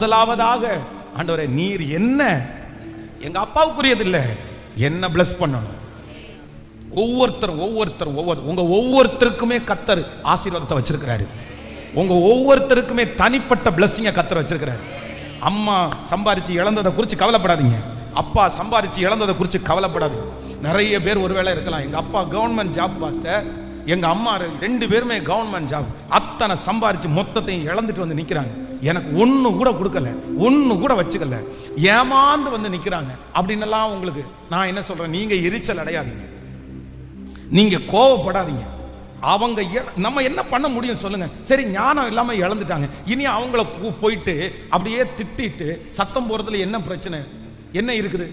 முதலாவதாக ஆண்டவரே நீர் என்ன எங்க அப்பாவுக்குரியது இல்லை, என்ன பிளஸ் பண்ணணும். ஒவ்வொருத்தரும் உங்க ஒவ்வொருத்தருக்குமே கர்த்தர் ஆசீர்வாதத்தை வச்சிருக்கிறாரு. உங்க ஒவ்வொருத்தருக்குமே தனிப்பட்ட பிளஸ்ஸிங்க கர்த்தர் வச்சிருக்கிறாரு. அம்மா சம்பாரிச்சு இழந்ததை குறித்து கவலைப்படாதீங்க, அப்பா சம்பாரிச்சு இழந்ததை குறித்து கவலைப்படாதீங்க. நிறைய பேர் ஒருவேளை இருக்கலாம், எங்க அப்பா கவர்மெண்ட் ஜாப் பாஸ்டர், எங்க அம்மா 2 பேருமே கவர்மெண்ட் ஜாப், அத்தனை சம்பாரிச்சு மொத்தத்தையும் இழந்துட்டு வந்து நிக்கிறாங்க, எனக்கு ஒண்ணு கூட கொடுக்கல, ஒண்ணு கூட வச்சுக்கல, ஏமாந்து வந்து நிக்கிறாங்க அப்படின்னலாம். உங்களுக்கு நான் என்ன சொல்றேன், நீங்க எரிச்சல் அடையாதீங்க, நீங்க கோவப்படாதீங்க. அவங்க நம்ம என்ன பண்ண முடியும் சொல்லுங்க? சரி, ஞானம் இல்லாம இழந்துட்டாங்க, இனி அவங்கள போயிட்டு அப்படியே திட்டிட்டு சத்தம் போறதுல என்ன பிரச்சனை? என்ன இருக்குது?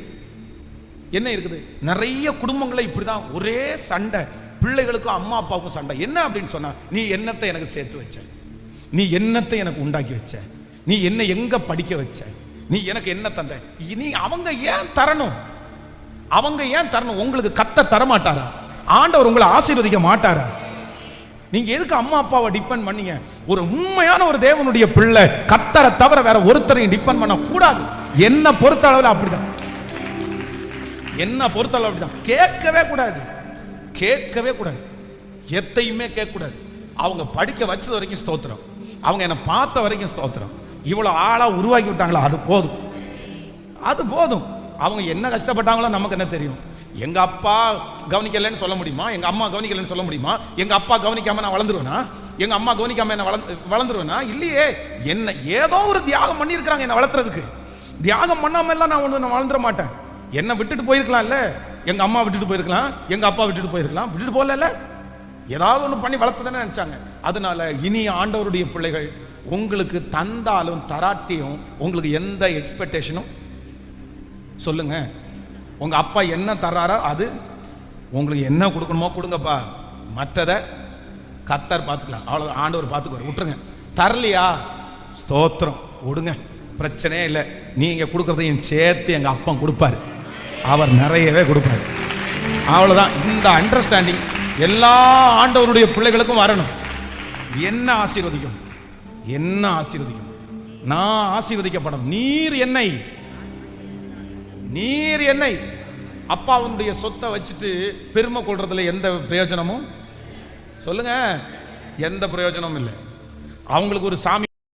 என்ன இருக்குது? நிறைய குடும்பங்களை இப்படிதான், ஒரே சண்டை, பிள்ளைகளுக்கும் அம்மா அப்பாவுக்கும் சண்டை. என்ன அப்படின்னு சொன்னா, நீ என்னத்தை எனக்கு சேர்த்து வச்ச, நீ என்னத்தை எனக்கு உண்டாக்கி வச்ச, நீ என்ன எங்க படிக்க வச்ச, நீ எனக்கு என்ன தந்த? நீ அவங்க ஏன் தரணும்? அவங்க ஏன் தரணும்? உங்களுக்கு கர்த்தர் தர மாட்டாரா? ஆண்டவர் உங்களை ஆசீர்வதிக்க மாட்டாரா? நீங்க எதுக்கு அம்மா அப்பாவை டிபெண்ட் பண்ணீங்க? ஒரு உண்மையான ஒரு தேவனுடைய பிள்ளை கர்த்தரை தவிர வேற ஒருத்தரையும் டிபெண்ட் பண்ண கூடாது. என்ன பொறுத்த அளவில் அப்படிதான், என்ன பொறுத்த அளவு அப்படிதான். கேட்கவே கூடாது, கேட்கவே கூடாது, எத்தையுமே கேட்க கூடாது. அவங்க படிக்க வச்சது வரைக்கும் ஸ்தோத்திரம், அவங்க என்னை பார்த்த வரைக்கும் ஸ்தோத்திரம். இவ்வளவு ஆளா உருவாக்கி விட்டாங்களா, அது போதும், அது போதும். அவங்க என்ன கஷ்டப்பட்டாங்களோ நமக்கு என்ன தெரியும்? எங்க அப்பா கவனிக்கலன்னு சொல்ல முடியுமா? எங்க அம்மா கவனிக்கலன்னு சொல்ல முடியுமா? எங்க அப்பா கவனிக்காம நான் வளர்ந்துருவேனா? எங்க அம்மா கவனிக்காம என்ன வளர்ந்துருவேனா? இல்லையே. என்ன ஏதோ ஒரு தியாகம் பண்ணி இருக்கிறாங்க என்ன வளர்த்துறதுக்கு. தியாகம் பண்ணாம எல்லாம் நான் வளர்ந்துட மாட்டேன். என்ன விட்டுட்டு போயிருக்கலாம்ல, எங்க அம்மா விட்டுட்டு போயிருக்கலாம், எங்க அப்பா விட்டுட்டு போயிருக்கலாம், விட்டுட்டு போகல, ஏதாவது ஒன்று பண்ணி வளர்த்ததானே நினைச்சாங்க. அதனால இனி ஆண்டவருடைய பிள்ளைகள் உங்களுக்கு தந்தாலும் தராட்டியும் உங்களுக்கு எந்த எக்ஸ்பெக்டேஷனும் சொல்லுங்க. உங்க அப்பா என்ன தர்றாரோ அது உங்களுக்கு என்ன கொடுக்கணுமோ கொடுங்கப்பா, மற்றதை கர்த்தர் பார்த்துக்கலாம், அவ்வளோ ஆண்டவர் பார்த்துக்குவார், விட்டுருங்க. தரலையா ஸ்தோத்திரம், விடுங்க, பிரச்சனையே இல்லை. நீங்க கொடுக்கறதையும் சேர்த்து எங்க அப்பா கொடுப்பாரு, அவர் நிறையவே கொடுப்பாரு. அவ்வளவுதான். இந்த அண்டர்ஸ்டாண்டிங் எல்லா ஆண்டவருடைய பிள்ளைகளுக்கும் வரணும். என்ன ஆசீர்வதிக்கும், என்ன ஆசீர்வதிக்கும்? நான் ஆசீர்வதிக்கப்படணும். நீர் என்னை அப்பாவுடைய சொத்தை வச்சுட்டு பெருமை கொள்றதுல எந்த பிரயோஜனமும் சொல்லுங்க? எந்த பிரயோஜனமும் இல்லை. அவங்களுக்கு ஒரு சாமி